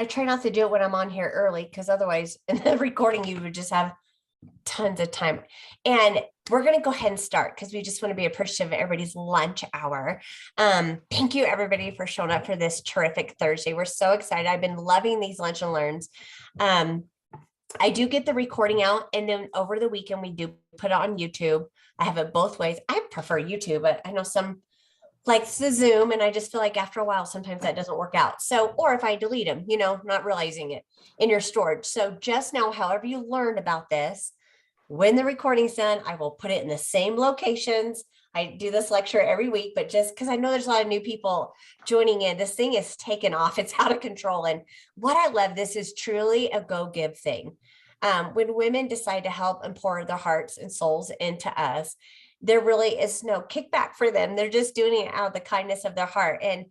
I try not to do it when I'm on here early because otherwise in the recording you would just have tons of time. And we're going to go ahead and start because we just want to be appreciative of everybody's lunch hour. Thank you everybody for showing up for this terrific Thursday. We're so excited. I've been loving these lunch and learns. I do get the recording out, and then over the weekend we do put it on YouTube. I have it both ways. I prefer YouTube, but I know some like the Zoom, and I just feel like after a while sometimes that doesn't work out. So, or if I delete them, not realizing it in your storage. So just know, however you learned about this, when the recording's done, I will put it in the same locations. I do this lecture every week, but just because I know there's a lot of new people joining in, this thing is taken off. It's out of control. And what I love, this is truly a go give thing. When women decide to help and pour their hearts and souls into us, there really is no kickback for them. They're just doing it out of the kindness of their heart. And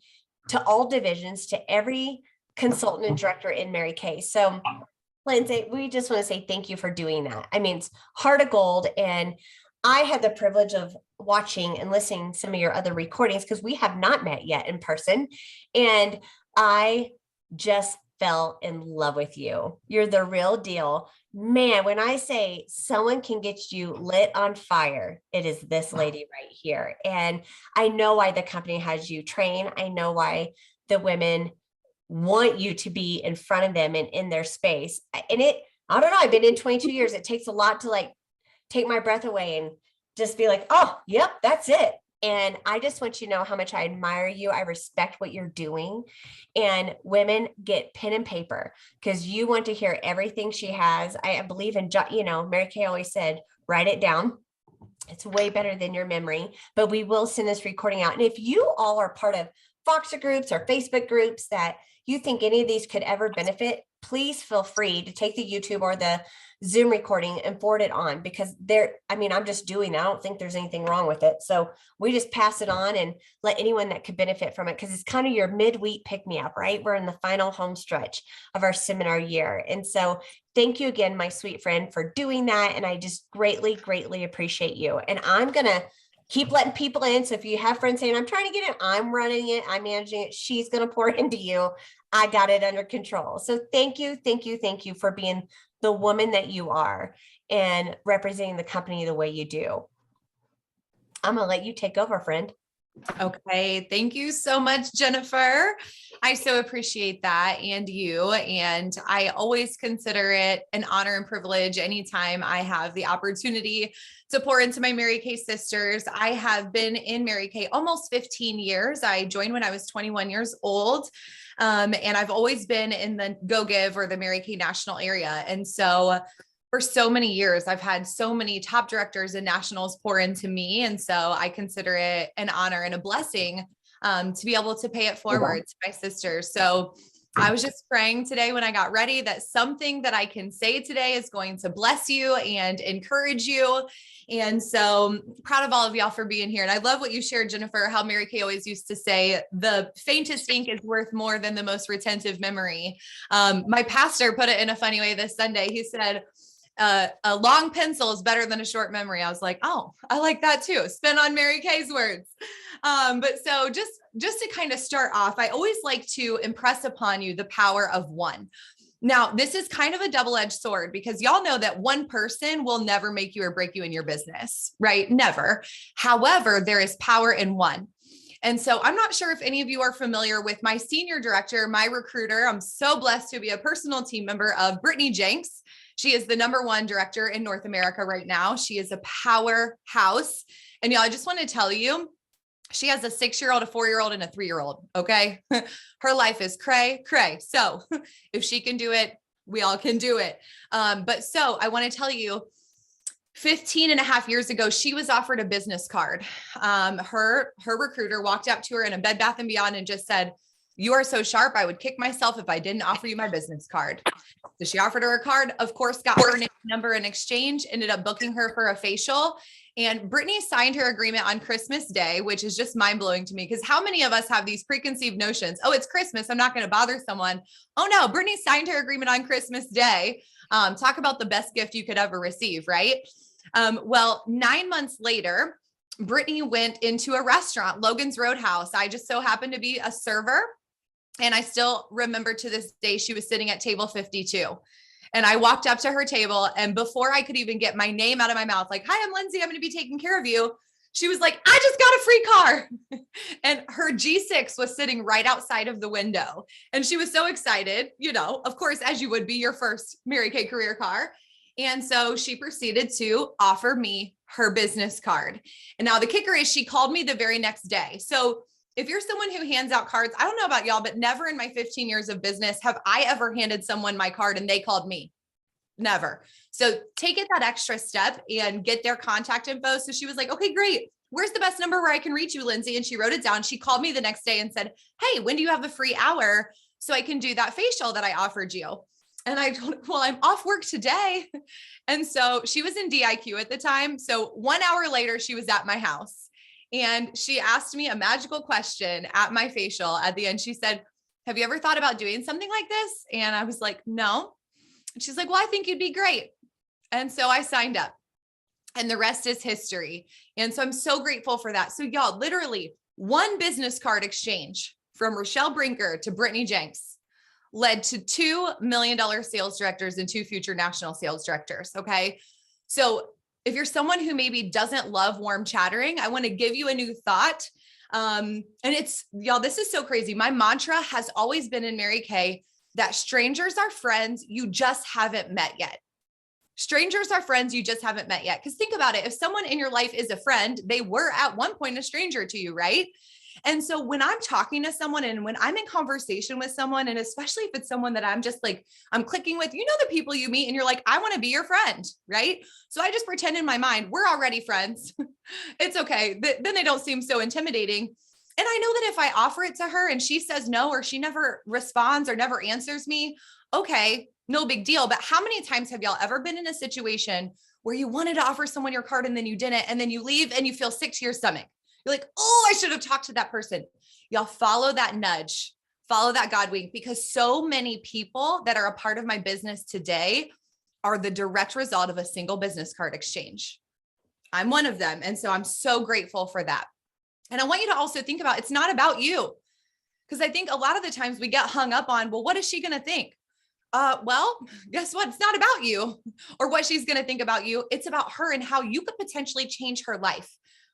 to all divisions, to every consultant and director in Mary Kay. So Lindsay, we just want to say thank you for doing that. I mean, it's heart of gold. And I had the privilege of watching and listening to some of your other recordings because we have not met yet in person. And I just fell in love with you. You're the real deal. Man, when I say someone can get you lit on fire, it is this lady right here. And I know why the company has you train. I know why the women want you to be in front of them and in their space. And I don't know, I've been in 22 years. It takes a lot to like take my breath away and just be like, oh, yep, that's it. And I just want you to know how much I admire you. I respect what you're doing. And women, get pen and paper because you want to hear everything she has. I believe in, Mary Kay always said, write it down. It's way better than your memory, but we will send this recording out. And if you all are part of Voxer groups or Facebook groups that you think any of these could ever benefit, please feel free to take the YouTube or the Zoom recording and forward it on because I'm just doing that. I don't think there's anything wrong with it. So we just pass it on and let anyone that could benefit from it because it's kind of your midweek pick me up, right? We're in the final home stretch of our seminar year. And so thank you again, my sweet friend, for doing that. And I just greatly, greatly appreciate you. And I'm going to keep letting people in. So if you have friends saying, I'm trying to get it, I'm running it, I'm managing it, she's going to pour into you. I got it under control. So thank you, thank you, thank you for being the woman that you are and representing the company the way you do. I'm going to let you take over, friend. Okay. Thank you so much, Jennifer. I so appreciate that. And you, and I always consider it an honor and privilege anytime I have the opportunity to pour into my Mary Kay sisters. I have been in Mary Kay almost 15 years. I joined when I was 21 years old. And I've always been in the Go Give or the Mary Kay national area. And so for so many years, I've had so many top directors and nationals pour into me. And so I consider it an honor and a blessing to be able to pay it forward to my sisters. So I was just praying today when I got ready that something that I can say today is going to bless you and encourage you. And so proud of all of y'all for being here. And I love what you shared, Jennifer, how Mary Kay always used to say, the faintest ink is worth more than the most retentive memory. My pastor put it in a funny way this Sunday. He said, a long pencil is better than a short memory. I was like, oh, I like that too. Spin on Mary Kay's words. But so just to kind of start off, I always like to impress upon you the power of one. Now, this is kind of a double-edged sword because y'all know that one person will never make you or break you in your business, right? Never. However, there is power in one. And so I'm not sure if any of you are familiar with my senior director, my recruiter. I'm so blessed to be a personal team member of Brittany Jenks. She is the #1 director in North America right now. She is a powerhouse. And y'all, I just want to tell you, she has a 6-year-old, a 4-year-old, and a 3-year-old. Okay. Her life is cray. So if she can do it, we all can do it. But so I want to tell you, 15 and a half years ago, she was offered a business card. Her recruiter walked up to her in a Bed Bath & Beyond and just said, "You are so sharp. I would kick myself if I didn't offer you my business card." So she offered her a card, of course, got her name, number in exchange, ended up booking her for a facial. And Brittany signed her agreement on Christmas Day, which is just mind blowing to me because how many of us have these preconceived notions? Oh, it's Christmas, I'm not going to bother someone. Oh no, Brittany signed her agreement on Christmas Day. Talk about the best gift you could ever receive, right? Well, 9 months later, Brittany went into a restaurant, Logan's Roadhouse. I just so happened to be a server. And I still remember to this day, she was sitting at table 52. And I walked up to her table, and before I could even get my name out of my mouth, like, hi, I'm Lindsay, I'm going to be taking care of you, she was like, I just got a free car. And her G6 was sitting right outside of the window. And she was so excited, of course, as you would be, your first Mary Kay career car. And so she proceeded to offer me her business card. And now the kicker is she called me the very next day. So if you're someone who hands out cards, I don't know about y'all, but never in my 15 years of business have I ever handed someone my card and they called me. Never. So take it that extra step and get their contact info. So she was like, okay, great. Where's the best number where I can reach you, Lindsay? And she wrote it down. She called me the next day and said, hey, when do you have a free hour so I can do that facial that I offered you? And I told her, well, I'm off work today. And so she was in DIQ at the time. So 1 hour later, she was at my house. And she asked me a magical question at my facial at the end. She said, have you ever thought about doing something like this? And I was like, no. And she's like, well, I think you'd be great. And so I signed up, and the rest is history. And so I'm so grateful for that. So y'all, literally one business card exchange from Rochelle Brinker to Brittany Jenks led to $2 million sales directors and 2 future national sales directors. Okay. So if you're someone who maybe doesn't love warm chattering, I want to give you a new thought. And it's, y'all, this is so crazy. My mantra has always been in Mary Kay that strangers are friends you just haven't met yet. Strangers are friends you just haven't met yet. Because think about it. If someone in your life is a friend, they were at one point a stranger to you, right? And so when I'm talking to someone and when I'm in conversation with someone, and especially if it's someone that I'm just like, I'm clicking with, the people you meet and you're like, I want to be your friend, right? So I just pretend in my mind, we're already friends. It's okay. Then they don't seem so intimidating. And I know that if I offer it to her and she says no, or she never responds or never answers me, okay, no big deal. But how many times have y'all ever been in a situation where you wanted to offer someone your card and then you didn't, and then you leave and you feel sick to your stomach? You're like, oh, I should have talked to that person. Y'all follow that nudge, follow that God wink, because so many people that are a part of my business today are the direct result of a single business card exchange. I'm one of them. And so I'm so grateful for that. And I want you to also think about, it's not about you. Because I think a lot of the times we get hung up on, well, what is she going to think? Well, guess what? It's not about you or what she's going to think about you. It's about her and how you could potentially change her life.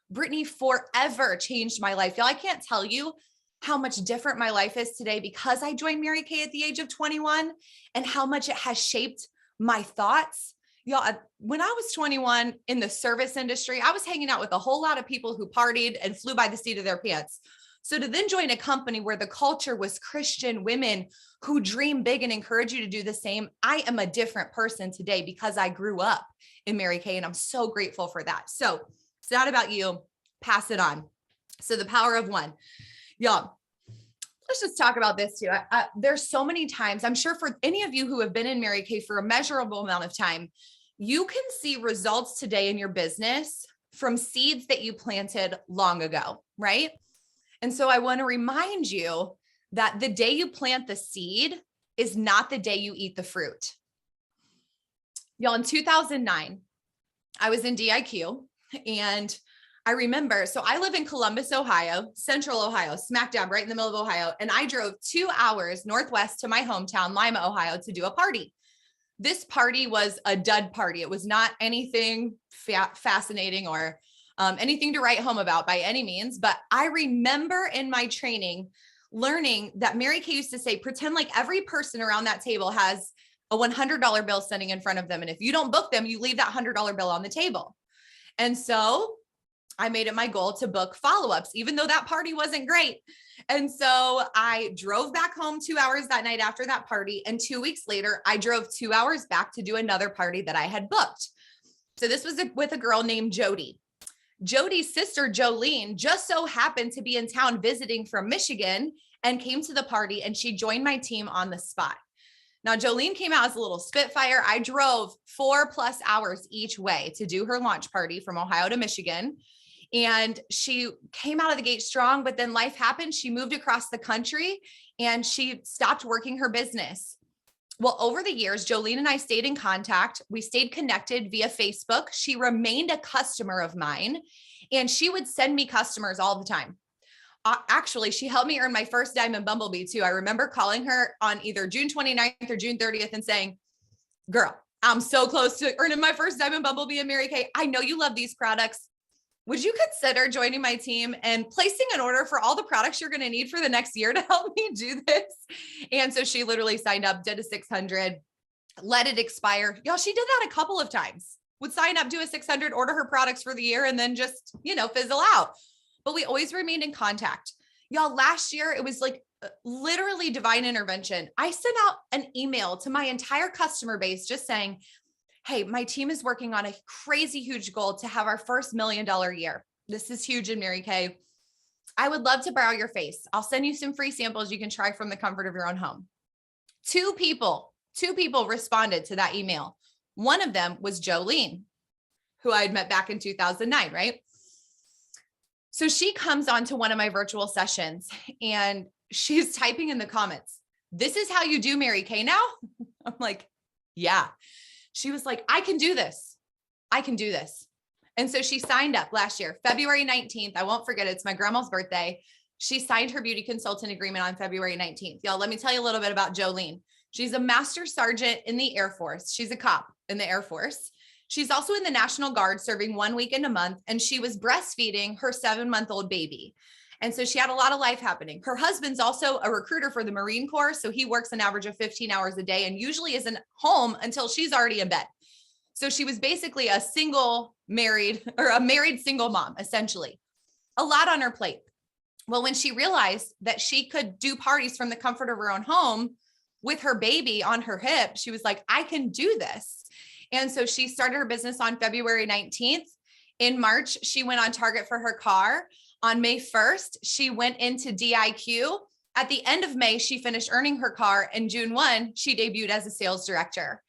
Brittany forever changed my life. Y'all, I can't tell you how much different my life is today because I joined Mary Kay at the age of 21 and how much it has shaped my thoughts. Y'all, when I was 21 in the service industry, I was hanging out with a whole lot of people who partied and flew by the seat of their pants. So to then join a company where the culture was Christian women who dream big and encourage you to do the same, I am a different person today because I grew up in Mary Kay, and I'm so grateful for that. So it's not about you. Pass it on. So the power of one. Y'all, let's just talk about this too. There's so many times, I'm sure for any of you who have been in Mary Kay for a measurable amount of time, you can see results today in your business from seeds that you planted long ago, right? And so I want to remind you that the day you plant the seed is not the day you eat the fruit. Y'all, in 2009, I was in DIQ, and I remember, so I live in Columbus, Ohio, central Ohio, smack dab right in the middle of Ohio. And I drove 2 hours northwest to my hometown, Lima, Ohio, to do a party. This party was a dud party. It was not anything fascinating or anything to write home about by any means. But I remember in my training learning that Mary Kay used to say, pretend like every person around that table has a $100 bill sitting in front of them. And if you don't book them, you leave that $100 bill on the table. And so I made it my goal to book follow-ups, even though that party wasn't great. And so I drove back home 2 hours that night after that party. And 2 weeks later, I drove 2 hours back to do another party that I had booked. So this was with a girl named Jody. Jody's sister, Jolene, just so happened to be in town visiting from Michigan and came to the party, and she joined my team on the spot. Now, Jolene came out as a little spitfire. I drove 4+ hours each way to do her launch party from Ohio to Michigan. And she came out of the gate strong, but then life happened. She moved across the country and she stopped working her business. Well, over the years, Jolene and I stayed in contact. We stayed connected via Facebook. She remained a customer of mine, and she would send me customers all the time. actually, she helped me earn my first Diamond Bumblebee too. I remember calling her on either June 29th or June 30th and saying, girl, I'm so close to earning my first Diamond Bumblebee and Mary Kay. I know you love these products. Would you consider joining my team and placing an order for all the products you're going to need for the next year to help me do this? And so she literally signed up, did a 600, let it expire. Y'all, she did that a couple of times. Would sign up, do a 600, order her products for the year, and then just, fizzle out. But we always remained in contact. Y'all, last year, it was like literally divine intervention. I sent out an email to my entire customer base just saying, hey, my team is working on a crazy huge goal to have our first $1 million year. This is huge in Mary Kay. I would love to borrow your face. I'll send you some free samples you can try from the comfort of your own home. Two people responded to that email. One of them was Jolene, who I had met back in 2009, right? So she comes on to one of my virtual sessions and she's typing in the comments, this is how you do Mary Kay now? I'm like, yeah. She was like, I can do this. I can do this. And so she signed up last year, February 19th. I won't forget it. It's my grandma's birthday. She signed her beauty consultant agreement on February 19th. Y'all, let me tell you a little bit about Jolene. She's a master sergeant in the Air Force. She's a cop in the Air Force. She's also in the National Guard serving 1 weekend a month. And she was breastfeeding her 7-month-old baby. And so she had a lot of life happening. Her husband's also a recruiter for the Marine Corps. So he works an average of 15 hours a day and usually isn't home until she's already in bed. So she was basically a married single mom, essentially. A lot on her plate. Well, when she realized that she could do parties from the comfort of her own home with her baby on her hip, she was like, I can do this. And so she started her business on February 19th. In March, she went on Target for her car. On May 1st, she went into DIQ. At the end of May, she finished earning her car. And June 1, she debuted as a sales director.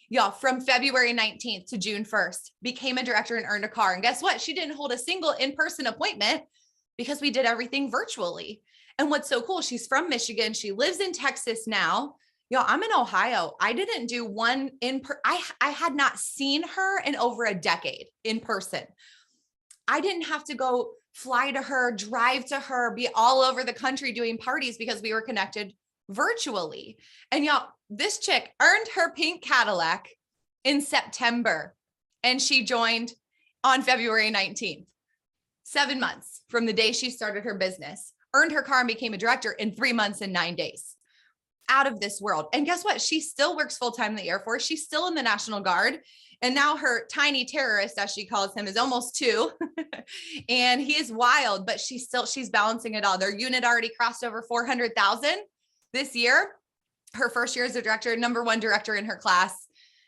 Y'all, from February 19th to June 1st, became a director and earned a car. And guess what? She didn't hold a single in-person appointment because we did everything virtually. And what's so cool, she's from Michigan. She lives in Texas now. Y'all, I'm in Ohio. I didn't do one I had not seen her in over a decade in person. I didn't have to go fly to her, drive to her, be all over the country doing parties because we were connected virtually. And y'all, this chick earned her pink Cadillac in September and she joined on February 19th. 7 months from the day she started her business, earned her car and became a director in 3 months and 9 days. Out of this world. And guess what? She still works full-time in the Air Force. She's still in the National Guard. And now her tiny terrorist, as she calls him, is almost 2. And he is wild, but she's balancing it all. Their unit already crossed over 400,000 this year. Her first year as a director, #1 director in her class.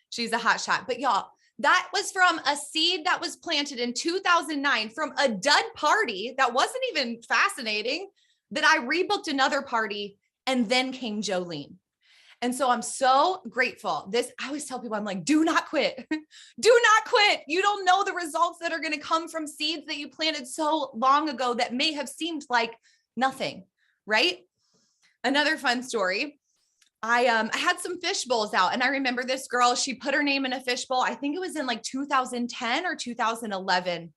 She's a hot shot. But y'all, that was from a seed that was planted in 2009 from a dud party that wasn't even fascinating, that I rebooked another party, and then came Jolene. And so I'm so grateful. I always tell people, I'm like, do not quit. Do not quit. You don't know the results that are going to come from seeds that you planted so long ago that may have seemed like nothing, right? Another fun story. I had some fish bowls out and I remember this girl, she put her name in a fish bowl. I think it was in like 2010 or 2011.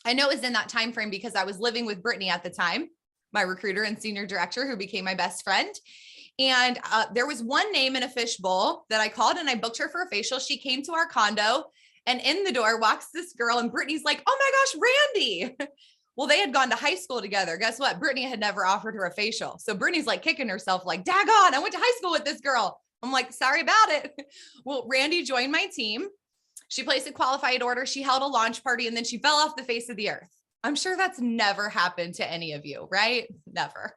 I know it was in that time frame because I was living with Brittany at the time, my recruiter and senior director who became my best friend. And there was one name in a fish bowl that I called and I booked her for a facial. She came to our condo and in the door walks this girl and Brittany's like, oh my gosh, Randy. Well, they had gone to high school together. Guess what? Brittany had never offered her a facial. So Brittany's like kicking herself like, daggone, I went to high school with this girl. I'm like, sorry about it. Well, Randy joined my team. She placed a qualified order. She held a launch party and then she fell off the face of the earth. I'm sure that's never happened to any of you, right? Never.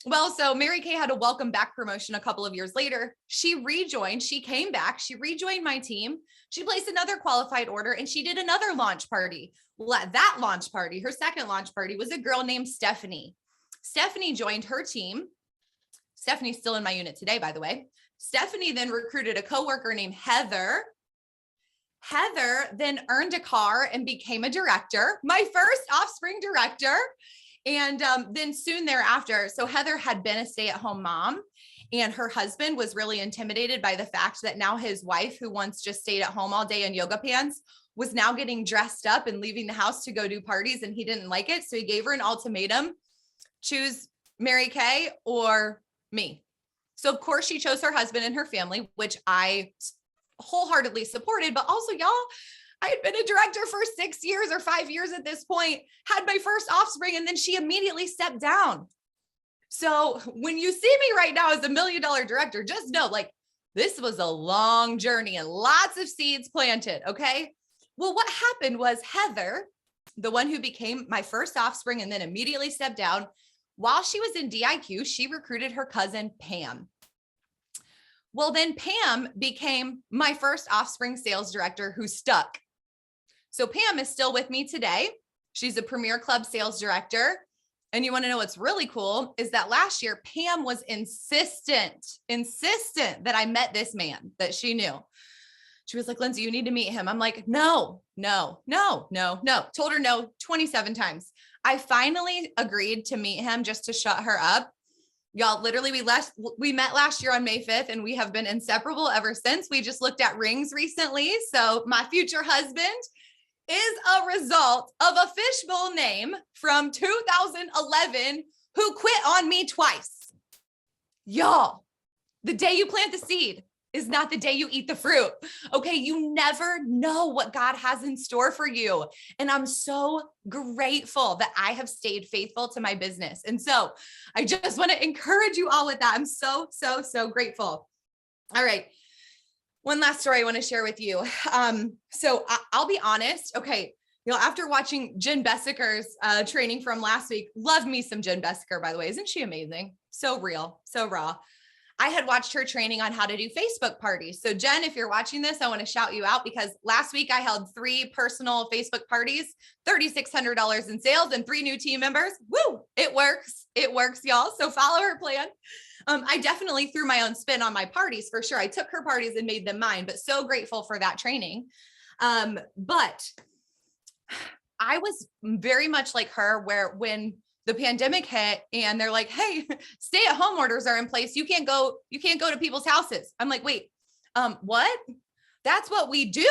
Well, so Mary Kay had a welcome back promotion a couple of years later. She rejoined, she came back, she rejoined my team. She placed another qualified order and she did another launch party. Well, at that launch party, her second launch party was a girl named Stephanie. Stephanie joined her team. Stephanie's still in my unit today, by the way. Stephanie then recruited a coworker named Heather. Heather then earned a car and became a director, my first offspring director. And then soon thereafter, so Heather had been a stay-at-home mom and her husband was really intimidated by the fact that now his wife, who once just stayed at home all day in yoga pants, was now getting dressed up and leaving the house to go do parties and he didn't like it. So he gave her an ultimatum. choose Mary Kay or me? So of course she chose her husband and her family, which I wholeheartedly supported, but also y'all, I had been a director for 6 years or 5 years at this point, had my first offspring, and then she immediately stepped down. So when you see me right now as $1 million director, just know like this was a long journey and lots of seeds planted. Okay. Well, what happened was Heather, the one who became my first offspring and then immediately stepped down, while she was in DIQ, she recruited her cousin Pam. Well, then Pam became my first offspring sales director who stuck. So Pam is still with me today. She's a Premier Club sales director. And you want to know what's really cool is that last year, Pam was insistent that I met this man that she knew. She was like, Lindsay, you need to meet him. I'm like, no. Told her no 27 times. I finally agreed to meet him just to shut her up. Y'all, literally, we met last year on May 5th, and we have been inseparable ever since. We just looked at rings recently. So my future husband is a result of a fishbowl name from 2011 who quit on me twice. Y'all, the day you plant the seed is not the day you eat the fruit. Okay. You never know what God has in store for you. And I'm so grateful that I have stayed faithful to my business. And so I just want to encourage you all with that. I'm so grateful. All right. One last story I want to share with you. So I'll be honest. Okay. After watching Jen Bessicker's training from last week, love me some Jen Bessicker, by the way. Isn't she amazing? So real, so raw. I had watched her training on how to do Facebook parties. So Jen, if you're watching this, I want to shout you out because last week I held 3 personal Facebook parties, $3,600 in sales and 3 new team members. Woo! It works, y'all. So follow her plan. I definitely threw my own spin on my parties for sure. I took her parties and made them mine, but so grateful for that training. But I was very much like her where when the pandemic hit and they're like, hey, stay-at-home orders are in place. You can't go to people's houses. I'm like, wait, what? That's what we do.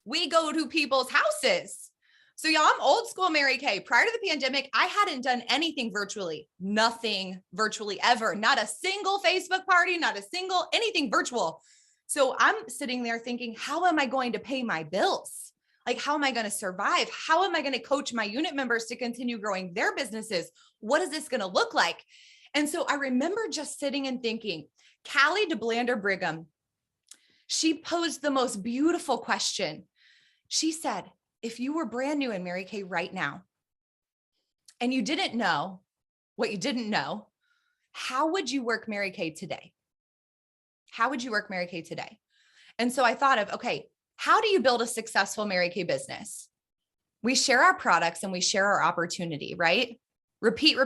We go to people's houses. So y'all, I'm old school Mary Kay. Prior to the pandemic, I hadn't done anything virtually, nothing virtually ever, not a single Facebook party, not a single anything virtual. So I'm sitting there thinking, how am I going to pay my bills? Like, how am I going to survive? How am I going to coach my unit members to continue growing their businesses? What is this going to look like? And so I remember just sitting and thinking, Callie DeBlander Brigham, she posed the most beautiful question. She said, if you were brand new in Mary Kay right now, and you didn't know what you didn't know, how would you work Mary Kay today? How would you work Mary Kay today? And so I thought of, okay, how do you build a successful Mary Kay business? We share our products and we share our opportunity, right? Repeat.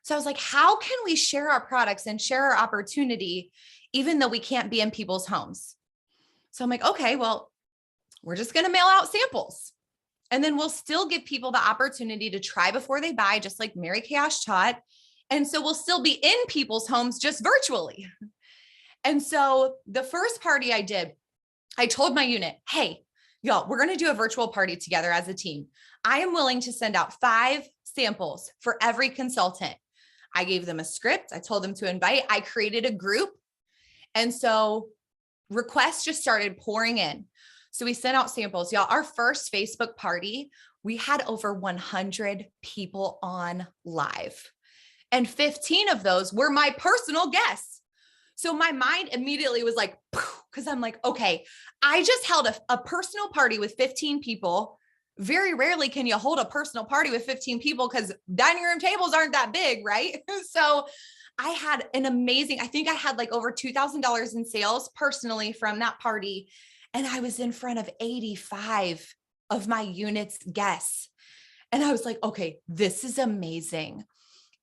So I was like, how can we share our products and share our opportunity, even though we can't be in people's homes? So I'm like, okay, well, we're just going to mail out samples. And then we'll still give people the opportunity to try before they buy, just like Mary Kay Ash taught. And so we'll still be in people's homes just virtually. And so the first party I did, I told my unit, hey, y'all, we're going to do a virtual party together as a team. I am willing to send out 5 samples for every consultant. I gave them a script. I told them to invite. I created a group. And so requests just started pouring in. So we sent out samples. Y'all, our first Facebook party, we had over 100 people on live. And 15 of those were my personal guests. So my mind immediately was like, because I'm like, okay, I just held a personal party with 15 people. Very rarely can you hold a personal party with 15 people because dining room tables aren't that big, right? So I had an amazing, I think I had like over $2,000 in sales personally from that party. And I was in front of 85 of my unit's guests. And I was like, okay, this is amazing.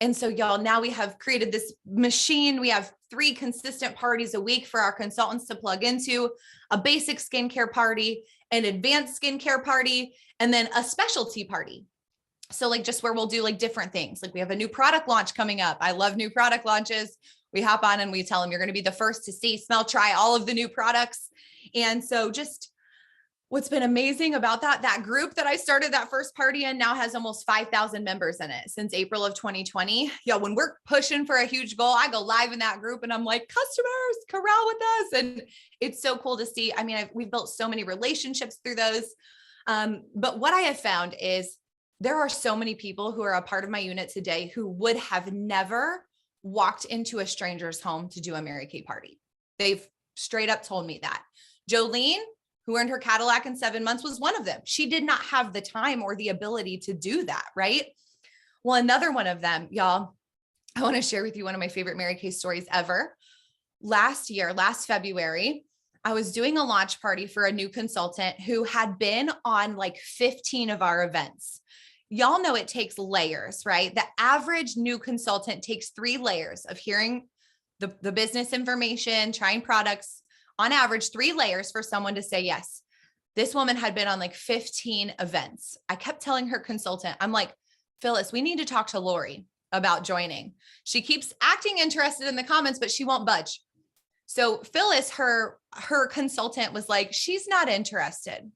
And so y'all, now we have created this machine. We have 3 consistent parties a week for our consultants to plug into, a basic skincare party, an advanced skincare party, and then a specialty party. So like just where we'll do like different things. Like we have a new product launch coming up. I love new product launches. We hop on and we tell them you're going to be the first to see, smell, try all of the new products. And so just what's been amazing about that group that I started that first party in now has almost 5,000 members in it since April of 2020. Yeah. When we're pushing for a huge goal, I go live in that group and I'm like, customers, corral with us. And it's so cool to see. I mean, we've built so many relationships through those. But what I have found is there are so many people who are a part of my unit today who would have never walked into a stranger's home to do a Mary Kay party. They've straight up told me that. Jolene, who earned her Cadillac in 7 months, was one of them. She did not have the time or the ability to do that, right? Well, another one of them, y'all, I want to share with you one of my favorite Mary Kay stories ever. Last February, I was doing a launch party for a new consultant who had been on like 15 of our events. Y'all know it takes layers, right? The average new consultant takes 3 layers of hearing the business information, trying products, on average 3 layers for someone to say yes. This woman had been on like 15 events. I kept telling her consultant, I'm like, Phyllis, we need to talk to Lori about joining. She keeps acting interested in the comments, but she won't budge. So Phyllis, her consultant was like, she's not interested.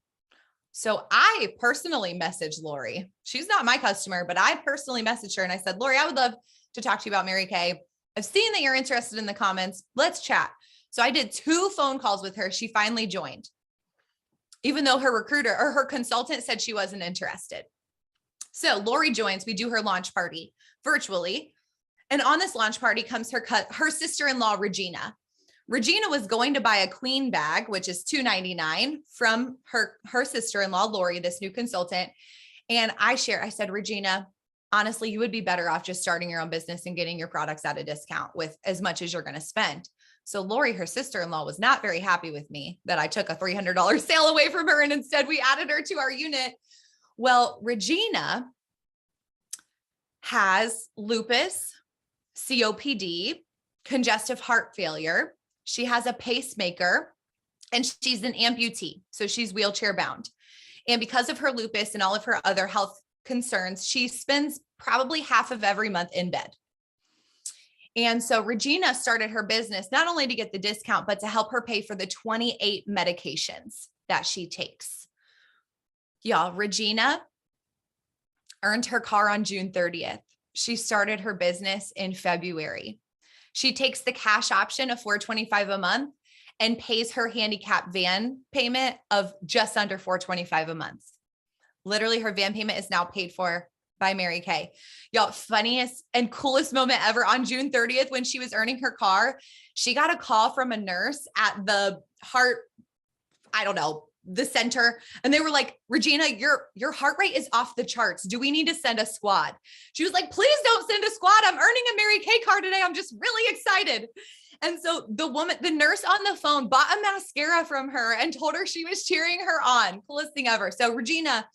So I personally messaged Lori. She's not my customer, but I personally messaged her and I said, Lori, I would love to talk to you about Mary Kay. I've seen that you're interested in the comments. Let's chat. So I did 2 phone calls with her. She finally joined, even though her recruiter or her consultant said she wasn't interested. So Lori joins, we do her launch party virtually. And on this launch party comes her sister-in-law, Regina. Regina was going to buy a queen bag, which is $2.99 from her sister-in-law, Lori, this new consultant. And I said, Regina, honestly, you would be better off just starting your own business and getting your products at a discount with as much as you're going to spend. So Lori, her sister-in-law, was not very happy with me that I took a $300 sale away from her and instead we added her to our unit. Well, Regina has lupus, COPD, congestive heart failure. She has a pacemaker and she's an amputee. So she's wheelchair bound. And because of her lupus and all of her other health concerns, she spends probably half of every month in bed. And so Regina started her business not only to get the discount, but to help her pay for the 28 medications that she takes. Y'all, Regina earned her car on June 30th. She started her business in February. She takes the cash option of $425 a month and pays her handicap van payment of just under $425 a month. Literally, her van payment is now paid for by Mary Kay. Y'all, funniest and coolest moment ever on June 30th, when she was earning her car, she got a call from a nurse at the the center. And they were like, Regina, your heart rate is off the charts. Do we need to send a squad? She was like, please don't send a squad. I'm earning a Mary Kay car today. I'm just really excited. And so the nurse on the phone bought a mascara from her and told her she was cheering her on. Coolest thing ever. So Regina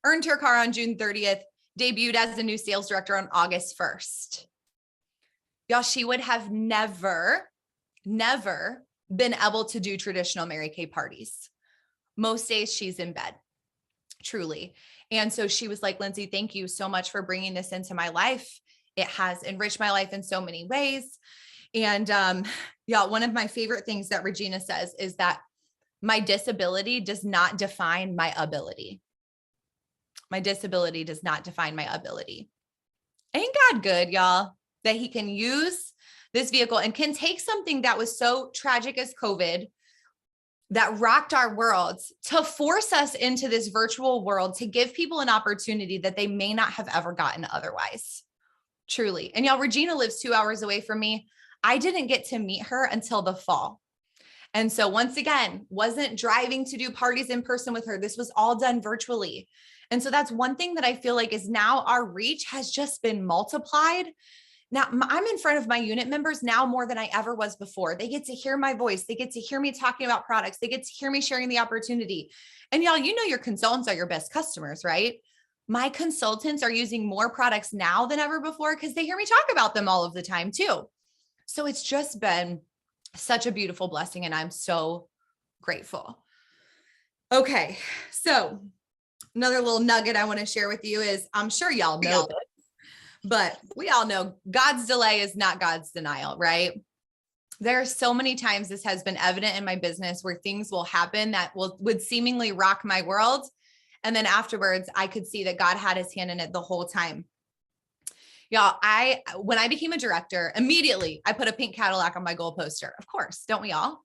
earned her car on June 30th. Debuted as a new sales director on August 1st. Y'all, she would have never been able to do traditional Mary Kay parties. Most days she's in bed, truly. And so she was like, Lindsay, thank you so much for bringing this into my life. It has enriched my life in so many ways. And y'all, one of my favorite things that Regina says is that my disability does not define my ability. My disability does not define my ability. Ain't God good, y'all, that he can use this vehicle and can take something that was so tragic as COVID, that rocked our worlds, to force us into this virtual world, to give people an opportunity that they may not have ever gotten otherwise. Truly. And y'all, Regina lives 2 hours away from me. I didn't get to meet her until the fall. And so once again, wasn't driving to do parties in person with her. This was all done virtually. And so that's one thing that I feel like is now our reach has just been multiplied. Now I'm in front of my unit members now more than I ever was before. They get to hear my voice. They get to hear me talking about products. They get to hear me sharing the opportunity. And y'all, you know, your consultants are your best customers, right? My consultants are using more products now than ever before because they hear me talk about them all of the time too. So it's just been such a beautiful blessing. And I'm so grateful. Okay. So another little nugget I want to share with you is, I'm sure y'all know this, but we all know God's delay is not God's denial, right? There are so many times this has been evident in my business where things will happen that would seemingly rock my world. And then afterwards, I could see that God had his hand in it the whole time. Y'all, when I became a director, immediately I put a pink Cadillac on my goal poster. Of course, don't we all?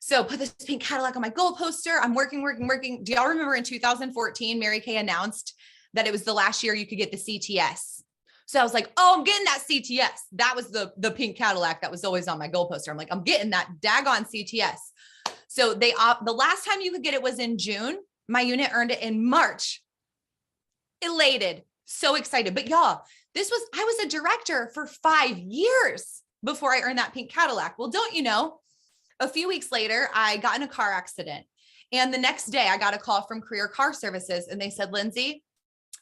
So put this pink Cadillac on my goal poster. I'm working. Do y'all remember in 2014, Mary Kay announced that it was the last year you could get the CTS? So I was like, oh, I'm getting that CTS. That was the pink Cadillac that was always on my goal poster. I'm like, I'm getting that daggone CTS. So the last time you could get it was in June. My unit earned it in March. Elated, so excited. But y'all, I was a director for 5 years before I earned that pink Cadillac. Well, don't you know, a few weeks later, I got in a car accident. And the next day I got a call from Career Car Services and they said, Lindsay,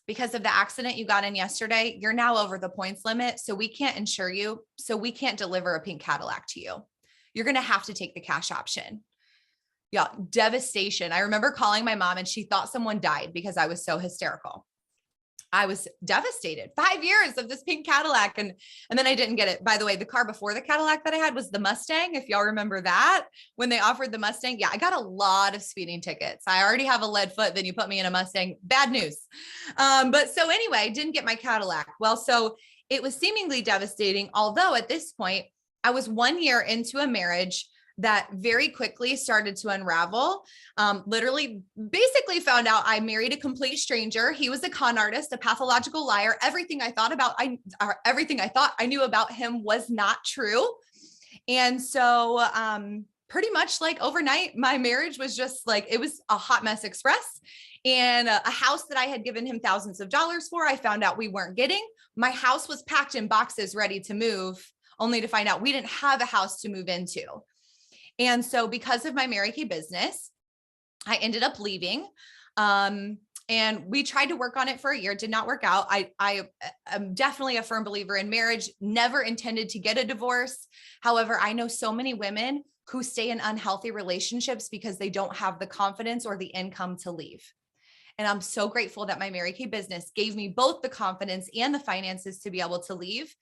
because of the accident you got in yesterday, you're now over the points limit. So we can't insure you. So we can't deliver a pink Cadillac to you. You're going to have to take the cash option. Yeah, devastation. I remember calling my mom and she thought someone died because I was so hysterical. I was devastated. 5 years of this pink Cadillac. And then I didn't get it. By the way, the car before the Cadillac that I had was the Mustang. If y'all remember that, when they offered the Mustang, yeah, I got a lot of speeding tickets. I already have a lead foot. Then you put me in a Mustang, bad news. But so anyway, didn't get my Cadillac. Well, so it was seemingly devastating. Although at this point I was 1 year into a marriage that very quickly started to unravel. Literally, basically found out I married a complete stranger. He was a con artist, a pathological liar. Everything I thought I knew about him was not true. And so, pretty much like overnight, my marriage was just like, it was a hot mess express. And a house that I had given him thousands of dollars for, I found out we weren't getting. My house was packed in boxes, ready to move, only to find out we didn't have a house to move into. And so because of my Mary Kay business, I ended up leaving. And we tried to work on it for a year. It did not work out. I am definitely a firm believer in marriage, never intended to get a divorce. However, I know so many women who stay in unhealthy relationships because they don't have the confidence or the income to leave. And I'm so grateful that my Mary Kay business gave me both the confidence and the finances to be able to leave.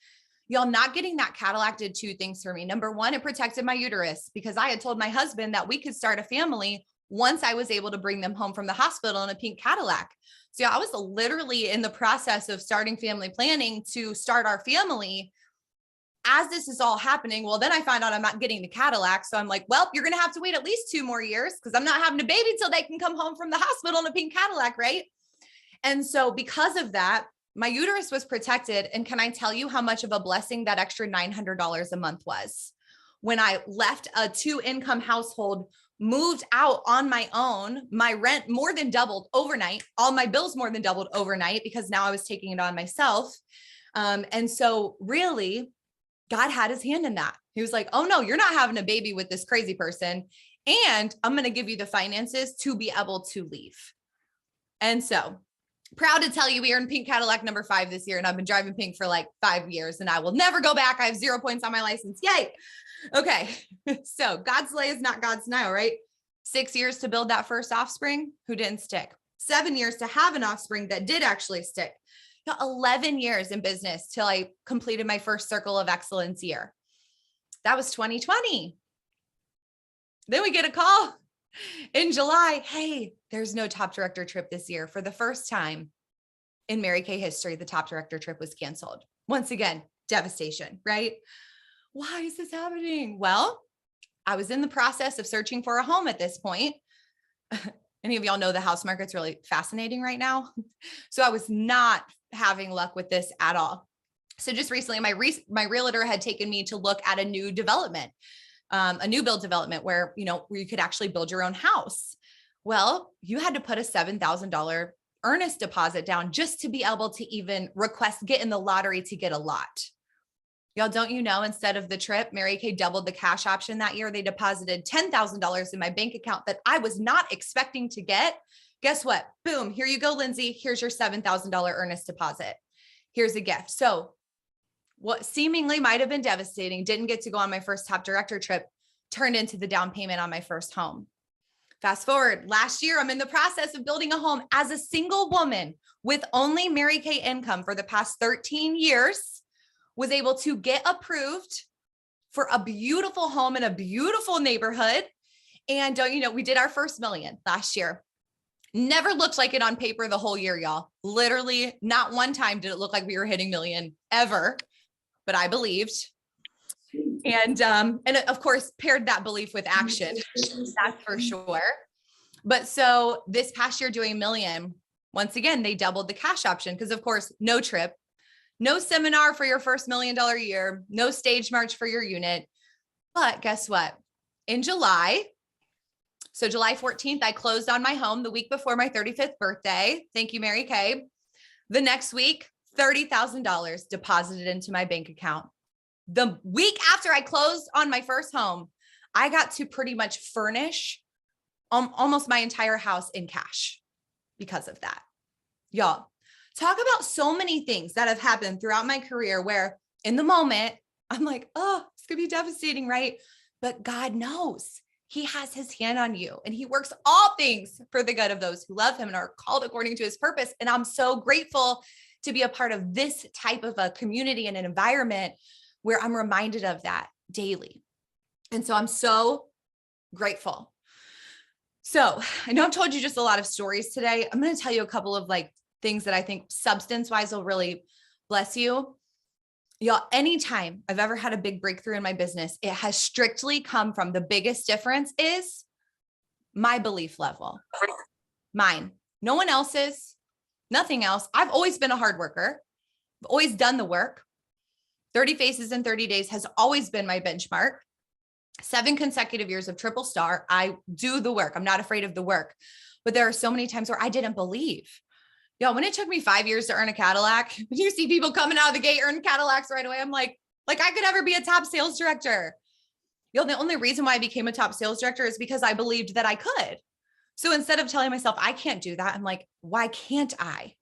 Y'all, not getting that Cadillac did two things for me. Number one, it protected my uterus because I had told my husband that we could start a family once I was able to bring them home from the hospital in a pink Cadillac. So I was literally in the process of starting family planning to start our family as this is all happening. Well, then I found out I'm not getting the Cadillac. So I'm like, well, you're going to have to wait at least 2 more years because I'm not having a baby till they can come home from the hospital in a pink Cadillac, right? And so because of that, my uterus was protected. And can I tell you how much of a blessing that extra $900 a month was? When I left a 2-income household, moved out on my own, my rent more than doubled overnight. All my bills more than doubled overnight because now I was taking it on myself. And so really, God had his hand in that. He was like, oh no, you're not having a baby with this crazy person. And I'm going to give you the finances to be able to leave. And so proud to tell you we earned pink Cadillac number 5 this year. And I've been driving pink for like 5 years and I will never go back. I have 0 points on my license. Yay. Okay. So God's delay is not God's denial, right? 6 years to build that first offspring who didn't stick. 7 years to have an offspring that did actually stick. 11 years in business till I completed my first Circle of Excellence year. That was 2020. Then we get a call in July. Hey, there's no top director trip this year. For the first time in Mary Kay history, the top director trip was canceled. Once again, devastation, right? Why is this happening? Well, I was in the process of searching for a home at this point. Any of y'all know the house market's really fascinating right now. So I was not having luck with this at all. So just recently, my realtor had taken me to look at a new development, a new build development where you could actually build your own house. Well, you had to put a $7,000 earnest deposit down just to be able to even get in the lottery to get a lot. Y'all, don't you know, instead of the trip, Mary Kay doubled the cash option that year. They deposited $10,000 in my bank account that I was not expecting to get. Guess what? Boom. Here you go, Lindsay. Here's your $7,000 earnest deposit. Here's a gift. So what seemingly might've been devastating, didn't get to go on my first top director trip, turned into the down payment on my first home. Fast forward, last year, I'm in the process of building a home as a single woman with only Mary Kay income for the past 13 years, was able to get approved for a beautiful home in a beautiful neighborhood. And don't you know, we did our first million last year. Never looked like it on paper the whole year, y'all. Literally not one time did it look like we were hitting million ever, but I believed. And of course, paired that belief with action. That's for sure. But so this past year doing a million, once again, they doubled the cash option because of course, no trip, no seminar for your first $1 million year, no stage march for your unit. But guess what? In July, so July 14th, I closed on my home the week before my 35th birthday. Thank you, Mary Kay. The next week, $30,000 deposited into my bank account. The week after I closed on my first home, I got to pretty much furnish almost my entire house in cash because of that. Y'all, talk about so many things that have happened throughout my career where in the moment, I'm like, oh, it's going to be devastating, right? But God knows he has his hand on you and he works all things for the good of those who love him and are called according to his purpose. And I'm so grateful to be a part of this type of a community and an environment where I'm reminded of that daily. And so I'm so grateful. So I know I've told you just a lot of stories today. I'm going to tell you a couple of like things that I think substance wise will really bless you. Y'all, anytime I've ever had a big breakthrough in my business, it has strictly come from the biggest difference is my belief level. Mine, no one else's, nothing else. I've always been a hard worker. I've always done the work. 30 faces in 30 days has always been my benchmark. 7 consecutive years of triple star. I do the work. I'm not afraid of the work, but there are so many times where I didn't believe. When it took me 5 years to earn a Cadillac, when you see people coming out of the gate earning Cadillacs right away, I'm like I could ever be a top sales director. The only reason why I became a top sales director is because I believed that I could. So instead of telling myself I can't do that, I'm like, why can't I?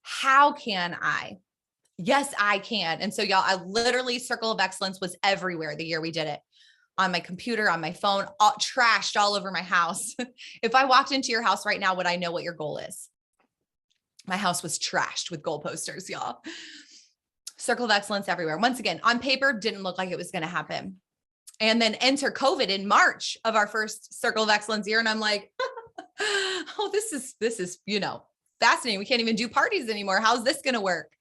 How can I? Yes, I can. And so y'all, I literally Circle of Excellence was everywhere the year we did it. On my computer, on my phone, trashed all over my house. If I walked into your house right now, would I know what your goal is? My house was trashed with goal posters, y'all. Circle of Excellence everywhere. Once again, on paper, didn't look like it was going to happen. And then enter COVID in March of our first Circle of Excellence year. And I'm like, oh, this is, fascinating. We can't even do parties anymore. How's this going to work?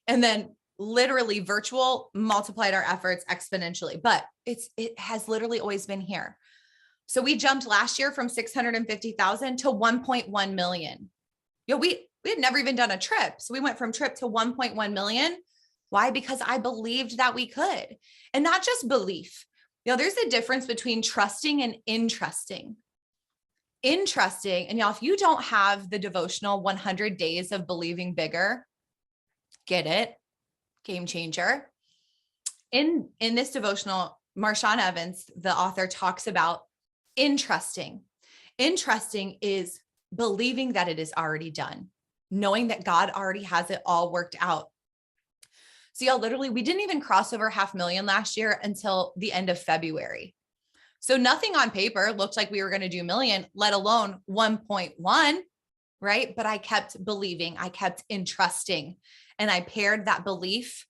And then literally virtual multiplied our efforts exponentially, but it has literally always been here. So we jumped last year from 650,000 to 1.1 million. We had never even done a trip. So we went from trip to 1.1 million. Why? Because I believed that we could. And not just belief. There's a difference between trusting and entrusting. Entrusting, and y'all, if you don't have the devotional 100 days of believing bigger, get it? Game changer. In this devotional, Marshawn Evans, the author, talks about entrusting. Entrusting is believing that it is already done, knowing that God already has it all worked out. So y'all, literally, we didn't even cross over 500,000 last year until the end of February. So nothing on paper looked like we were going to do million, let alone 1.1, right? But I kept believing, I kept entrusting, and I paired that belief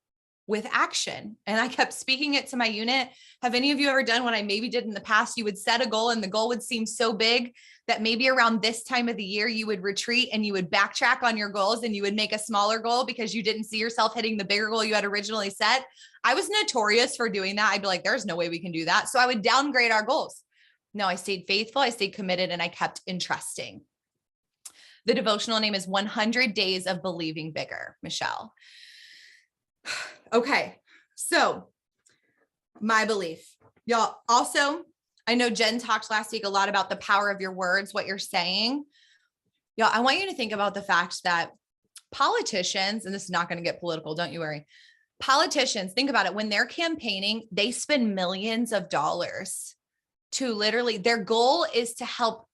with action. And I kept speaking it to my unit. Have any of you ever done what I maybe did in the past? You would set a goal and the goal would seem so big that maybe around this time of the year, you would retreat and you would backtrack on your goals and you would make a smaller goal because you didn't see yourself hitting the bigger goal you had originally set. I was notorious for doing that. I'd be like, there's no way we can do that. So I would downgrade our goals. No, I stayed faithful. I stayed committed, and I kept entrusting. The devotional name is 100 Days of Believing Bigger, Michelle. Okay. So my belief, y'all. Also, I know Jen talked last week a lot about the power of your words, what you're saying. Y'all, I want you to think about the fact that politicians, and this is not going to get political, don't you worry. Politicians, think about it. When they're campaigning, they spend millions of dollars to literally, their goal is to help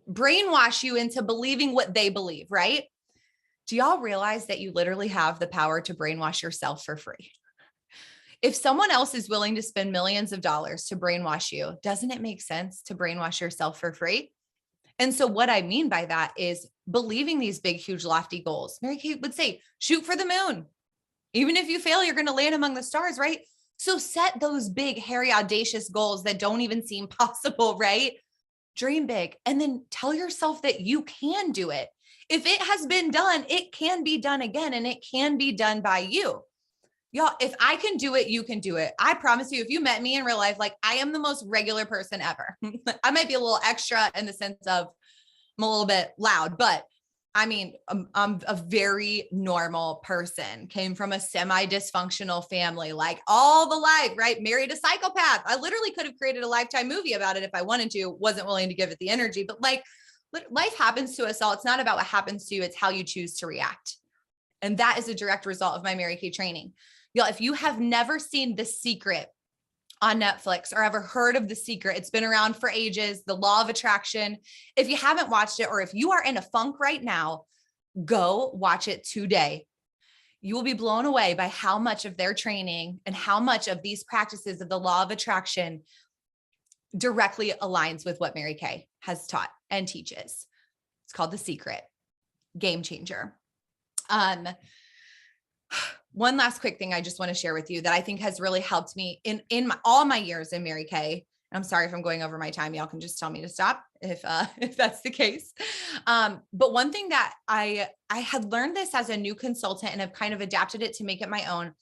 brainwash you into believing what they believe, right? Do y'all realize that you literally have the power to brainwash yourself for free? If someone else is willing to spend millions of dollars to brainwash you, doesn't it make sense to brainwash yourself for free? And so what I mean by that is believing these big, huge, lofty goals. Mary Kay would say, shoot for the moon. Even if you fail, you're going to land among the stars, right? So set those big, hairy, audacious goals that don't even seem possible, right? Dream big, and then tell yourself that you can do it. If it has been done, it can be done again, and it can be done by you. Y'all, if I can do it, you can do it. I promise you, if you met me in real life, like I am the most regular person ever. I might be a little extra in the sense of I'm a little bit loud, but I mean, I'm a very normal person, came from a semi-dysfunctional family, like all the life, right? Married a psychopath. I literally could have created a Lifetime movie about it if I wanted to, wasn't willing to give it the energy, but like life happens to us all. It's not about what happens to you. It's how you choose to react. And that is a direct result of my Mary Kay training. Y'all, if you have never seen The Secret on Netflix or ever heard of The Secret, it's been around for ages, the law of attraction. If you haven't watched it, or if you are in a funk right now, go watch it today. You will be blown away by how much of their training and how much of these practices of the law of attraction directly aligns with what Mary Kay has taught and teaches. It's called The Secret. Game changer. One last quick thing I just want to share with you that I think has really helped me in all my years in Mary Kay. I'm sorry if I'm going over my time. Y'all can just tell me to stop if that's the case. But one thing that I had learned this as a new consultant and have kind of adapted it to make it my own.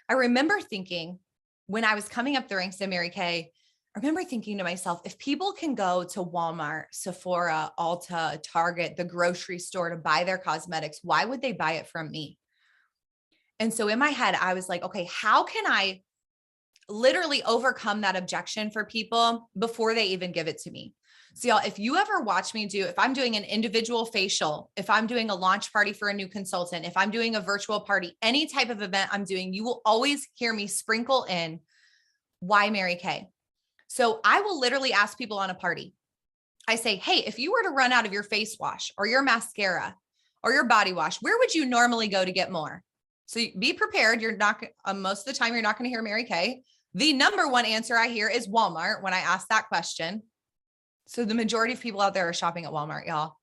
I remember thinking when I was coming up the ranks in Mary Kay, I remember thinking to myself, if people can go to Walmart, Sephora, Ulta, Target, the grocery store to buy their cosmetics, why would they buy it from me? And so in my head, I was like, okay, how can I literally overcome that objection for people before they even give it to me? So y'all, if you ever watch me if I'm doing an individual facial, if I'm doing a launch party for a new consultant, if I'm doing a virtual party, any type of event I'm doing, you will always hear me sprinkle in, why Mary Kay? So I will literally ask people on a party. I say, hey, if you were to run out of your face wash or your mascara or your body wash, where would you normally go to get more? So be prepared. You're not, most of the time, you're not going to hear Mary Kay. The number one answer I hear is Walmart when I ask that question. So the majority of people out there are shopping at Walmart, y'all.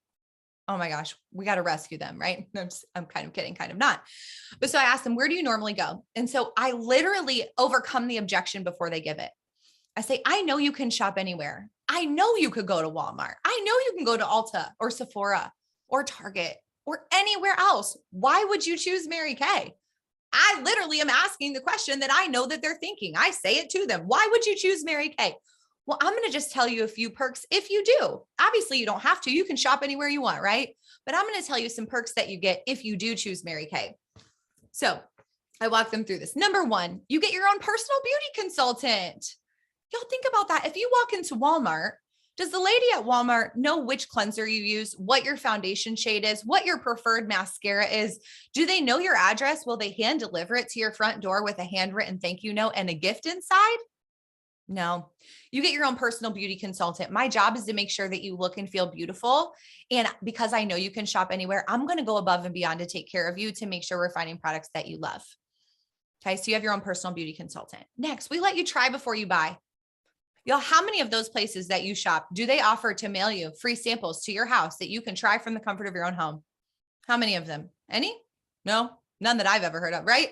Oh my gosh, we got to rescue them, right? I'm kind of kidding, kind of not. But so I asked them, where do you normally go? And so I literally overcome the objection before they give it. I say, I know you can shop anywhere. I know you could go to Walmart. I know you can go to Ulta or Sephora or Target or anywhere else. Why would you choose Mary Kay? I literally am asking the question that I know that they're thinking. I say it to them. Why would you choose Mary Kay? Well, I'm going to just tell you a few perks if you do. Obviously, you don't have to. You can shop anywhere you want, right? But I'm going to tell you some perks that you get if you do choose Mary Kay. So I walk them through this. Number one, you get your own personal beauty consultant. Y'all think about that. If you walk into Walmart, does the lady at Walmart know which cleanser you use, what your foundation shade is, what your preferred mascara is? Do they know your address? Will they hand deliver it to your front door with a handwritten thank you note and a gift inside? No, you get your own personal beauty consultant. My job is to make sure that you look and feel beautiful. And because I know you can shop anywhere, I'm going to go above and beyond to take care of you to make sure we're finding products that you love. Okay. So you have your own personal beauty consultant. Next, we let you try before you buy. Y'all, how many of those places that you shop, do they offer to mail you free samples to your house that you can try from the comfort of your own home? How many of them? Any? No, none that I've ever heard of, right?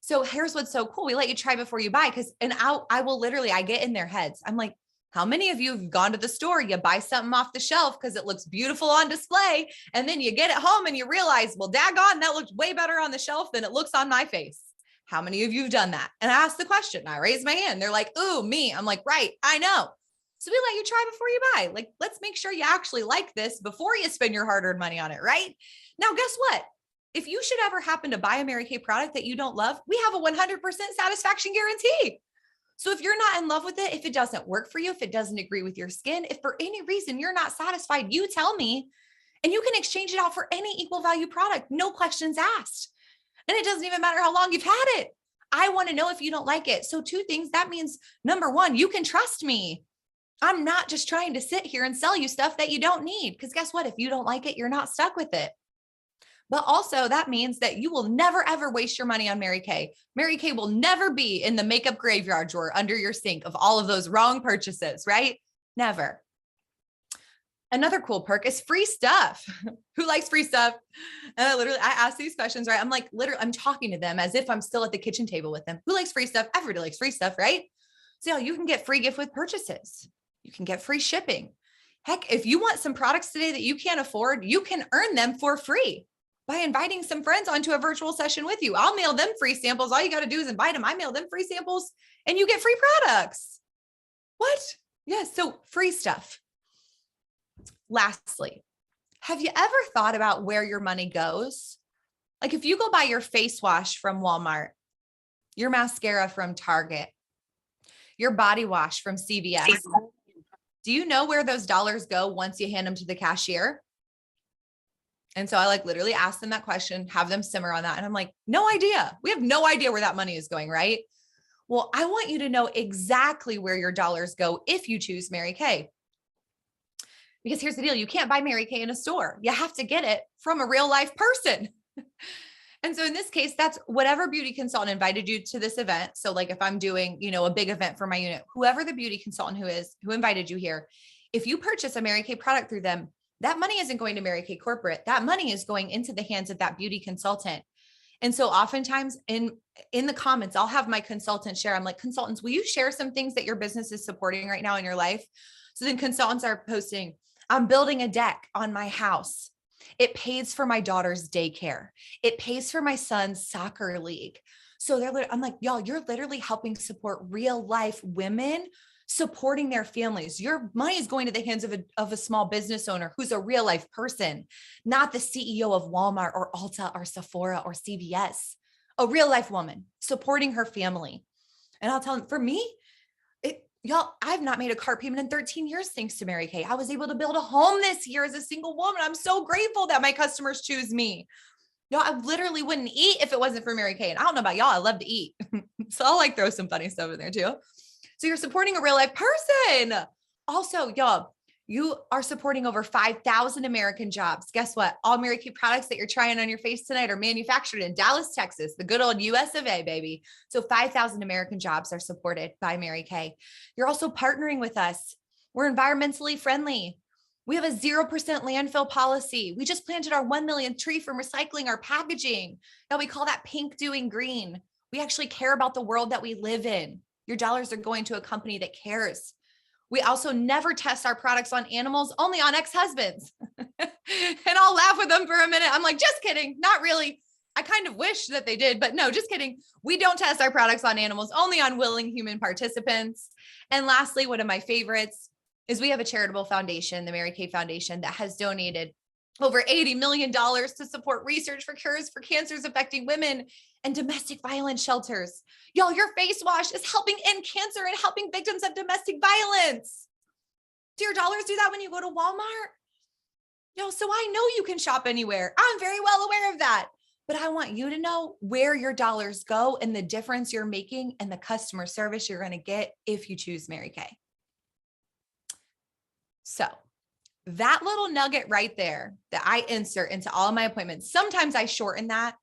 So here's what's so cool. We let you try before you buy I will literally, I get in their heads. I'm like, how many of you have gone to the store, you buy something off the shelf because it looks beautiful on display, and then you get it home and you realize, well, daggone, that looks way better on the shelf than it looks on my face. How many of you have done that? And I asked the question, I raised my hand. They're like, ooh, me. I'm like, right, I know. So we let you try before you buy. Like, let's make sure you actually like this before you spend your hard-earned money on it, right? Now, guess what? If you should ever happen to buy a Mary Kay product that you don't love, we have a 100% satisfaction guarantee. So if you're not in love with it, if it doesn't work for you, if it doesn't agree with your skin, if for any reason you're not satisfied, you tell me, and you can exchange it out for any equal value product. No questions asked. And it doesn't even matter how long you've had it. I want to know if you don't like it. So two things, that means number one, you can trust me. I'm not just trying to sit here and sell you stuff that you don't need. Because guess what? If you don't like it, you're not stuck with it. But also that means that you will never, ever waste your money on Mary Kay. Mary Kay will never be in the makeup graveyard drawer under your sink of all of those wrong purchases, right? Never. Another cool perk is free stuff. Who likes free stuff? And I ask these questions, right? I'm like, literally, I'm talking to them as if I'm still at the kitchen table with them. Who likes free stuff? Everybody likes free stuff, right? So yeah, you can get free gift with purchases. You can get free shipping. Heck, if you want some products today that you can't afford, you can earn them for free by inviting some friends onto a virtual session with you. I'll mail them free samples. All you got to do is invite them. I mail them free samples and you get free products. What? Yes. So free stuff. Lastly, have you ever thought about where your money goes? Like if you go buy your face wash from Walmart, your mascara from Target, your body wash from CVS, do you know where those dollars go once you hand them to the cashier? And so I like literally ask them that question, have them simmer on that. And I'm like, no idea. We have no idea where that money is going, right? Well, I want you to know exactly where your dollars go if you choose Mary Kay. Because here's the deal. You can't buy Mary Kay in a store. You have to get it from a real life person. And so in this case, that's whatever beauty consultant invited you to this event. So like if I'm doing, a big event for my unit, whoever the beauty consultant who invited you here, if you purchase a Mary Kay product through them, that money isn't going to Mary Kay corporate. That money is going into the hands of that beauty consultant. And so oftentimes in the comments, I'll have my consultant share. I'm like, consultants, will you share some things that your business is supporting right now in your life? So then consultants are posting, I'm building a deck on my house. It pays for my daughter's daycare. It pays for my son's soccer league. So I'm like, y'all, you're literally helping support real life women supporting their families. Your money is going to the hands of a small business owner who's a real life person, not the CEO of Walmart or Ulta or Sephora or CVS, a real life woman supporting her family. And I'll tell them, for me, y'all, I've not made a car payment in 13 years thanks to Mary Kay. I was able to build a home this year as a single woman. I'm so grateful that my customers choose me. Y'all, I literally wouldn't eat if it wasn't for Mary Kay. And I don't know about y'all, I love to eat. So I'll like throw some funny stuff in there too. So you're supporting a real life person. Also, y'all, you are supporting over 5,000 American jobs. Guess what? All Mary Kay products that you're trying on your face tonight are manufactured in Dallas, Texas, the good old US of A, baby. So 5,000 American jobs are supported by Mary Kay. You're also partnering with us. We're environmentally friendly. We have a 0% landfill policy. We just planted our 1 millionth tree from recycling our packaging. Now we call that pink doing green. We actually care about the world that we live in. Your dollars are going to a company that cares. We also never test our products on animals, only on ex-husbands. And I'll laugh with them for a minute. I'm like, just kidding. Not really. I kind of wish that they did, but no, just kidding. We don't test our products on animals, only on willing human participants. And lastly, one of my favorites is we have a charitable foundation, the Mary Kay Foundation, that has donated over $80 million to support research for cures for cancers affecting women and domestic violence shelters. Y'all, your face wash is helping end cancer and helping victims of domestic violence. Do your dollars do that when you go to Walmart? Yo, so I know you can shop anywhere. I'm very well aware of that. But I want you to know where your dollars go and the difference you're making and the customer service you're going to get if you choose Mary Kay. So that little nugget right there that I insert into all of my appointments, sometimes I shorten that.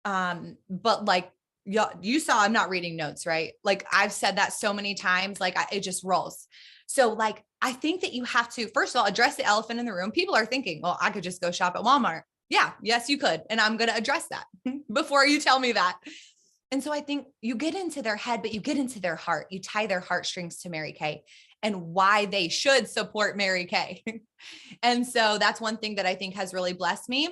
But like you saw, I'm not reading notes, right? Like I've said that so many times, like it just rolls. So like, I think that you have to, first of all, address the elephant in the room. People are thinking, well, I could just go shop at Walmart. Yeah, yes, you could. And I'm going to address that before you tell me that. And so I think you get into their head, but you get into their heart. You tie their heartstrings to Mary Kay and why they should support Mary Kay. And so that's one thing that I think has really blessed me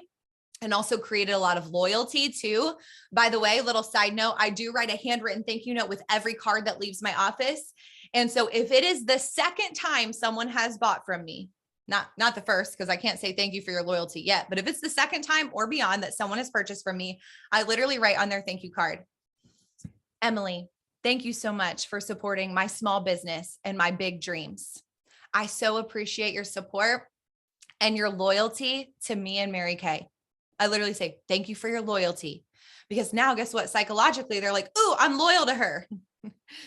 and also created a lot of loyalty too. By the way, little side note, I do write a handwritten thank you note with every card that leaves my office. And so if it is the second time someone has bought from me, not the first, because I can't say thank you for your loyalty yet, but if it's the second time or beyond that someone has purchased from me, I literally write on their thank you card, Emily, thank you so much for supporting my small business and my big dreams. I so appreciate your support and your loyalty to me and Mary Kay. I literally say, thank you for your loyalty, because now guess what? Psychologically, they're like, ooh, I'm loyal to her.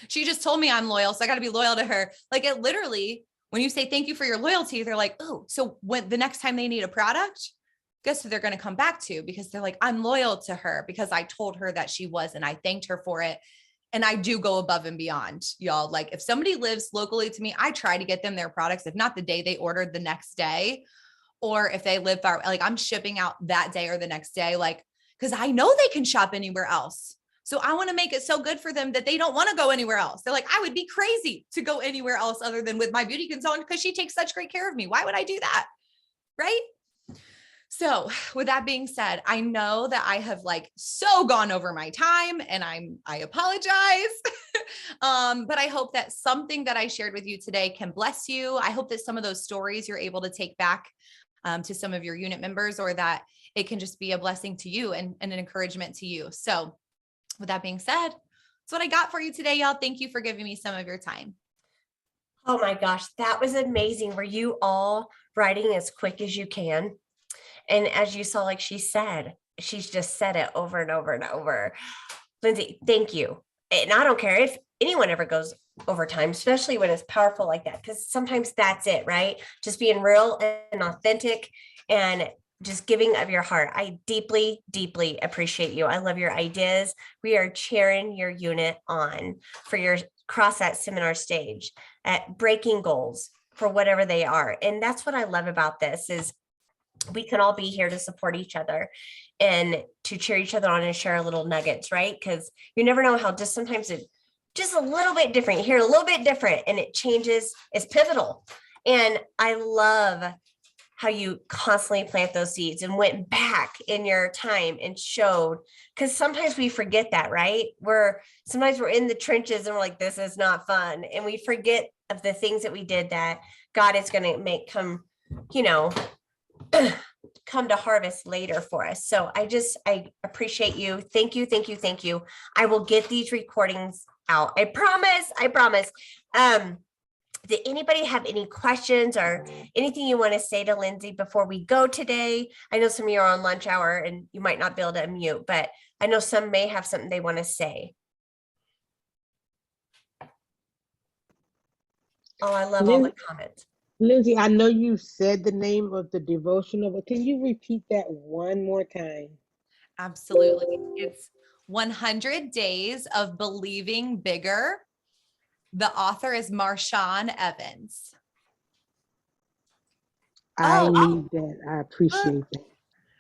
She just told me I'm loyal, so I got to be loyal to her. Like it literally, when you say thank you for your loyalty, they're like, oh, so when the next time they need a product, guess who they're going to come back to? Because they're like, I'm loyal to her because I told her that she was, and I thanked her for it. And I do go above and beyond, y'all. Like if somebody lives locally to me, I try to get them their products. If not the day they ordered, the next day. Or if they live far, like I'm shipping out that day or the next day, like, cause I know they can shop anywhere else. So I want to make it so good for them that they don't want to go anywhere else. They're like, I would be crazy to go anywhere else other than with my beauty consultant because she takes such great care of me. Why would I do that? Right? So with that being said, I know that I have like so gone over my time and I apologize. But I hope that something that I shared with you today can bless you. I hope that some of those stories you're able to take back to some of your unit members, or that it can just be a blessing to you and an encouragement to you. So with that being said, that's what I got for you today, y'all. Thank you for giving me some of your time. Oh my gosh, that was amazing. Were you all writing as quick as you can? And as you saw, like she said, she's just said it over and over and over. Lindsay, thank you. And I don't care if anyone ever goes over time, especially when it's powerful like that, because sometimes that's it, right? Just being real and authentic and just giving of your heart. I deeply, deeply appreciate you. I love your ideas. We are cheering your unit on for your cross that seminar stage at breaking goals for whatever they are. And that's what I love about this is we can all be here to support each other and to cheer each other on and share little nuggets, right? Because you never know how just sometimes it just a little bit different, you hear a little bit different and it changes, it's pivotal. And I love how you constantly plant those seeds and went back in your time and showed, because sometimes we forget that, right? Sometimes we're in the trenches and we're like, this is not fun. And we forget of the things that we did that God is going to make come, come to harvest later for us. So I appreciate you. Thank you. Thank you. Thank you. I will get these recordings out. I promise. Did anybody have any questions or anything you want to say to Lindsay before we go today? I know some of you are on lunch hour and you might not be able to unmute, but I know some may have something they want to say. Oh, I love all the comments. Lindsay, I know you said the name of the devotional, but can you repeat that one more time? Absolutely. It's 100 Days of Believing Bigger. The author is Marshawn Evans. I need that. I appreciate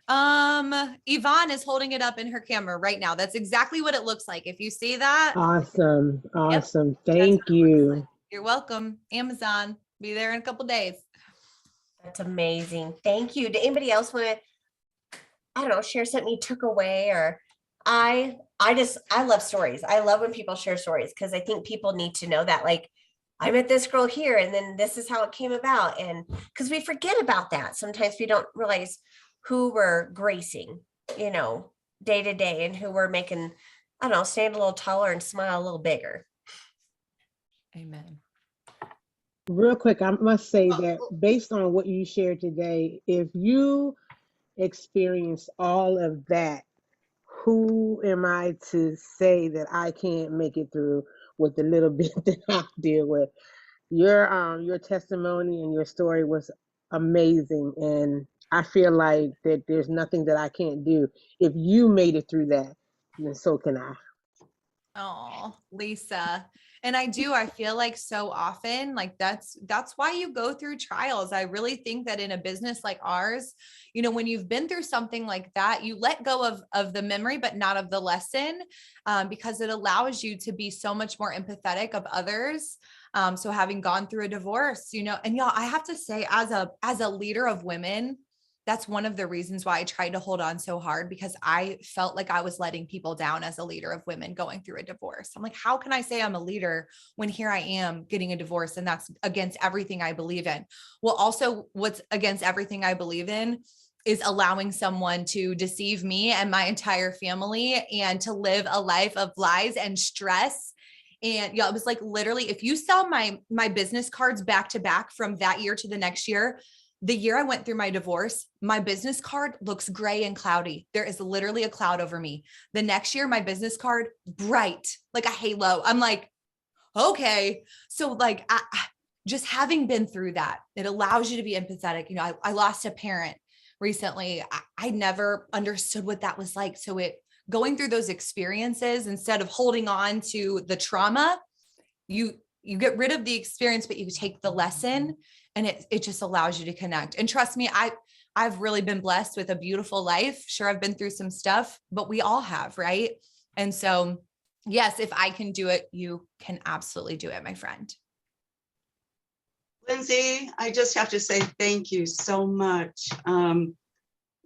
that. Yvonne is holding it up in her camera right now. That's exactly what it looks like. If you see that. Awesome. Yep, Thank you. like. You're welcome. Amazon. Be there in a couple days. That's amazing. Thank you. Did anybody else want to, I don't know, share something you took away? Or I love stories. I love when people share stories because I think people need to know that, like, I met this girl here and then this is how it came about. And because we forget about that. Sometimes we don't realize who we're gracing, day to day, and who we're making, I don't know, stand a little taller and smile a little bigger. Amen. Real quick, I must say that based on what you shared today, if you experience all of that, who am I to say that I can't make it through with the little bit that I deal with? Your testimony and your story was amazing, and I feel like that there's nothing that I can't do. If you made it through that, then so can I. Oh, Lisa. And I feel like so often, like that's why you go through trials. I really think that in a business like ours, when you've been through something like that, you let go of the memory, but not of the lesson, because it allows you to be so much more empathetic of others. So having gone through a divorce, and y'all, I have to say as a leader of women, that's one of the reasons why I tried to hold on so hard, because I felt like I was letting people down as a leader of women going through a divorce. I'm like, how can I say I'm a leader when here I am getting a divorce and that's against everything I believe in? Well, also what's against everything I believe in is allowing someone to deceive me and my entire family and to live a life of lies and stress. And it was like, literally, if you sell my business cards back to back from that year to the next year, the year I went through my divorce, my business card looks gray and cloudy. There is literally a cloud over me. The next year, my business card, bright, like a halo. I'm like, okay. So like, just having been through that, it allows you to be empathetic. I lost a parent recently. I never understood what that was like. So it going through those experiences, instead of holding on to the trauma, you get rid of the experience, but you take the lesson, and it just allows you to connect. And trust me, I've really been blessed with a beautiful life. Sure, I've been through some stuff, but we all have, right? And so, yes, if I can do it, you can absolutely do it, my friend. Lindsay, I just have to say thank you so much.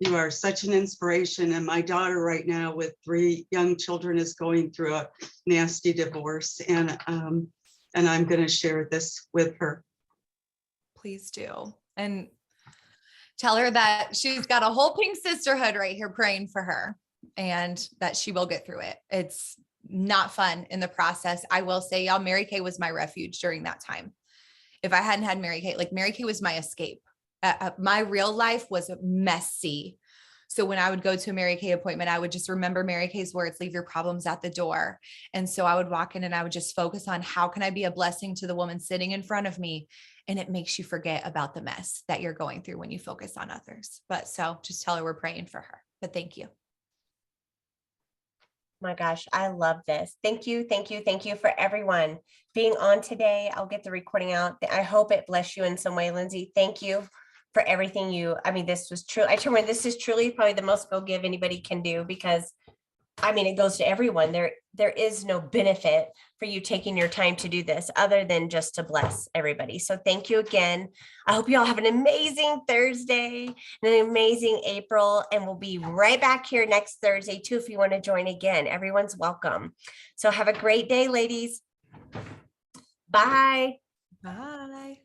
You are such an inspiration. And my daughter right now with 3 young children is going through a nasty divorce. And I'm going to share this with her. Please do. And tell her that she's got a whole pink sisterhood right here praying for her, and that she will get through it. It's not fun in the process. I will say, y'all, Mary Kay was my refuge during that time. If I hadn't had Mary Kay, like Mary Kay was my escape. My real life was messy. So when I would go to a Mary Kay appointment, I would just remember Mary Kay's words, leave your problems at the door. And so I would walk in and I would just focus on how can I be a blessing to the woman sitting in front of me? And it makes you forget about the mess that you're going through when you focus on others. But so just tell her we're praying for her. But thank you. My gosh, I love this. Thank you. Thank you. Thank you for everyone being on today. I'll get the recording out. I hope it blessed you in some way, Lindsay. Thank you for everything this was true. I told her this is truly probably the most go give anybody can do, because it goes to everyone. There is no benefit for you taking your time to do this other than just to bless everybody. So thank you again. I hope you all have an amazing Thursday and an amazing April. And we'll be right back here next Thursday too, if you want to join again. Everyone's welcome. So have a great day, ladies. Bye. Bye.